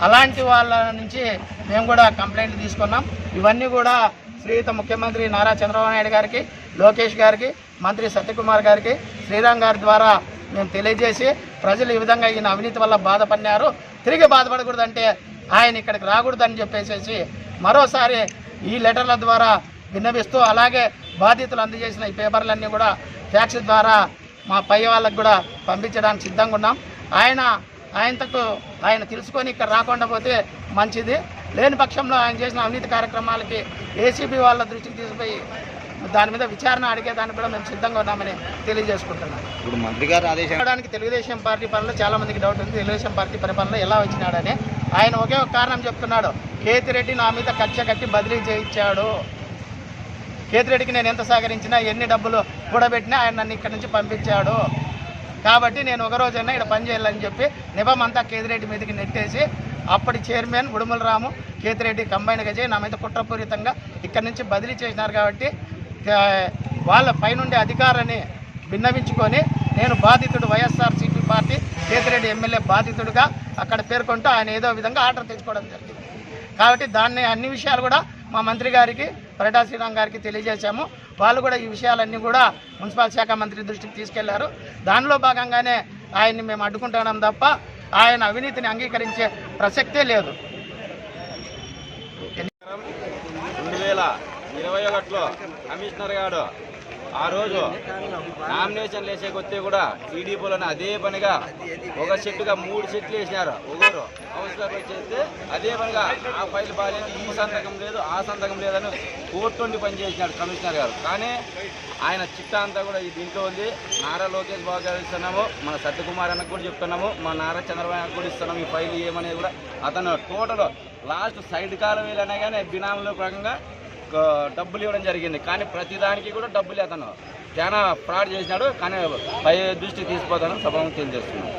అలాంటి వాళ్ళ నుంచి మేము కూడా కంప్లైంట్ తీసుకున్నాం. ఇవన్నీ కూడా శ్రీయుత ముఖ్యమంత్రి నారా చంద్రబాబు నాయుడు గారికి, లోకేష్ గారికి, మంత్రి సత్యకుమార్ గారికి, శ్రీరామ్ గారి ద్వారా మేము తెలియజేసి ప్రజలు ఈ విధంగా ఈయన అవినీతి వల్ల బాధపడినారు, తిరిగి బాధపడకూడదంటే ఆయన ఇక్కడికి రాకూడదని చెప్పేసి మరోసారి ఈ లెటర్ల ద్వారా విన్నవిస్తూ, అలాగే బాధితులు అందజేసిన ఈ పేపర్లన్నీ కూడా ఫ్యాక్స్ ద్వారా మా పై వాళ్ళకు కూడా పంపించడానికి సిద్ధంగా ఉన్నాం. ఆయన తెలుసుకొని ఇక్కడ రాకుండా పోతే మంచిది. లేని పక్షంలో ఆయన చేసిన అవినీతి కార్యక్రమాలకి ఏసీబీ వాళ్ళ దృష్టికి తీసుకుపోయి దాని మీద విచారణ అడిగేదానికి కూడా మేము సిద్ధంగా ఉన్నామని తెలియజేసుకుంటున్నాం. ఇప్పుడు మంత్రి గారు ఆదేశించడానికి తెలుగుదేశం పార్టీ పనులు చాలా మందికి డౌట్ ఉంది. తెలుగుదేశం పార్టీ పరిపాలన ఎలా వచ్చినాడని ఆయన ఒకే ఒక కారణం చెప్తున్నాడు. కేతిరెడ్డి నా మీద కక్ష కట్టి బదిలీ చేయించాడు. కేతిరెడ్డికి నేను ఎంత సహకరించినా, ఎన్ని డబ్బులు కూడబెట్టినా ఆయన నన్ను ఇక్కడి నుంచి పంపించాడు. కాబట్టి నేను ఒక రోజైనా ఇక్కడ పని చేయాలని చెప్పి నిబమంతా కేతిరెడ్డి మీదకి నెట్టేసి అప్పటి చైర్మన్ ఉడుమల రాము, కేతిరెడ్డి కంబైన్గా చేసి నా మీద కుట్రపూరితంగా ఇక్కడి నుంచి బదిలీ చేసినారు. కాబట్టి వాళ్ళ పైనుండి అధికారాన్ని విన్నవించుకొని నేను బాధితుడు, వైఎస్ఆర్సీపీ పార్టీ కేతిరెడ్డి ఎమ్మెల్యే బాధితుడిగా అక్కడ పేర్కొంటూ ఆయన ఏదో విధంగా ఆర్డర్ తెచ్చుకోవడం జరిగింది. కాబట్టి దాన్ని అన్ని విషయాలు కూడా మా మంత్రి గారికి, పరిటా శ్రీరామ్ గారికి తెలియజేశాము. వాళ్ళు కూడా ఈ విషయాలన్నీ కూడా మున్సిపల్ శాఖ మంత్రి దృష్టికి తీసుకెళ్లారు. దానిలో భాగంగానే ఆయన్ని మేము అడ్డుకుంటున్నాం తప్ప ఆయన అవినీతిని అంగీకరించే ప్రసక్తే లేదు. 2021లో కమిషనర్ గారు ఆ రోజు నామినేషన్ వేసేకొస్తే కూడా టీడీపీలోనే అదే పనిగా ఒక సెట్టుగా 3 సెట్లు వేసినారు. ఒకరు కౌన్సిలర్ వచ్చేస్తే అదే పనిగా ఆ ఫైల్ బాగాలేదు, ఈ సంతకం లేదు, ఆ సంతకం లేదని కోర్టు నుండి పనిచేసినాడు కమిషనర్ గారు. కానీ ఆయన చిట్టా అంతా కూడా దీంట్లో ఉంది. నారా లోకేష్ బాబు గారు ఇస్తున్నాము, మన సత్యకుమార్ అన్నకు కూడా చెప్తున్నాము, మా నారా చంద్రబాబు కూడా ఇస్తున్నాము. ఈ ఫైల్ ఏమనేది కూడా అతను టోటల్ లాస్ట్ సైడ్ కాలం వేలనే కానీ బినామీల ప్రకంగా డబ్బులు ఇవ్వడం జరిగింది. కానీ ప్రతిదానికి కూడా డబ్బులు అతను చాలా ఫ్రాడ్ చేసినాడు. కానీ పై దృష్టికి తీసుకుపోతాను సభను తెలియజేస్తున్నాను.